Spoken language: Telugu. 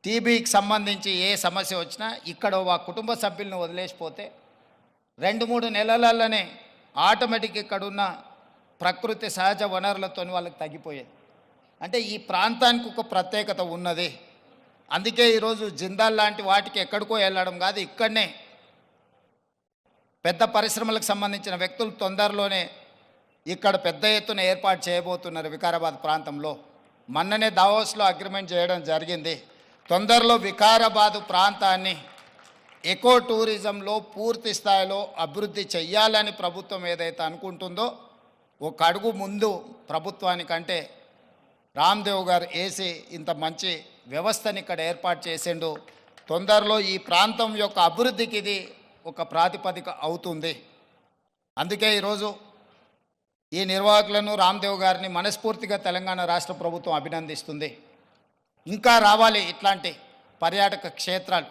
టీబీకి సంబంధించి ఏ సమస్య వచ్చినా ఇక్కడ ఆ కుటుంబ సభ్యులను వదిలేసిపోతే 2-3 నెలలలోనే ఆటోమేటిక్ ఇక్కడున్న ప్రకృతి సహజ వనరులతో వాళ్ళకి తగ్గిపోయేది. అంటే ఈ ప్రాంతానికి ఒక ప్రత్యేకత ఉన్నది. అందుకే ఈరోజు జిందాల్ లాంటి వాటికి ఎక్కడికో వెళ్ళడం కాదు, ఇక్కడనే పెద్ద పరిశ్రమలకు సంబంధించిన వ్యక్తులు తొందరలోనే ఇక్కడ పెద్ద ఎత్తున ఏర్పాటు చేయబోతున్నారు వికారాబాద్ ప్రాంతంలో. మొన్ననే దావోస్లో అగ్రిమెంట్ చేయడం జరిగింది. తొందరలో వికారాబాద్ ప్రాంతాన్ని ఎకో టూరిజంలో పూర్తి స్థాయిలో అభివృద్ధి చెయ్యాలని ప్రభుత్వం ఏదైతే అనుకుంటుందో ఒక అడుగు ముందు ప్రభుత్వానికంటే రామ్దేవ్ గారు వేసి ఇంత మంచి వ్యవస్థని ఇక్కడ ఏర్పాటు చేసిండు. తొందరలో ఈ ప్రాంతం యొక్క అభివృద్ధికి ఇది ఒక ప్రాతిపదిక అవుతుంది. అందుకే ఈరోజు ఈ నిర్వాహకులను రామ్దేవ్ గారిని మనస్ఫూర్తిగా తెలంగాణ రాష్ట్ర ప్రభుత్వం అభినందిస్తుంది. ఇంకా రావాలి ఇట్లాంటి పర్యాటక క్షేత్రాలు.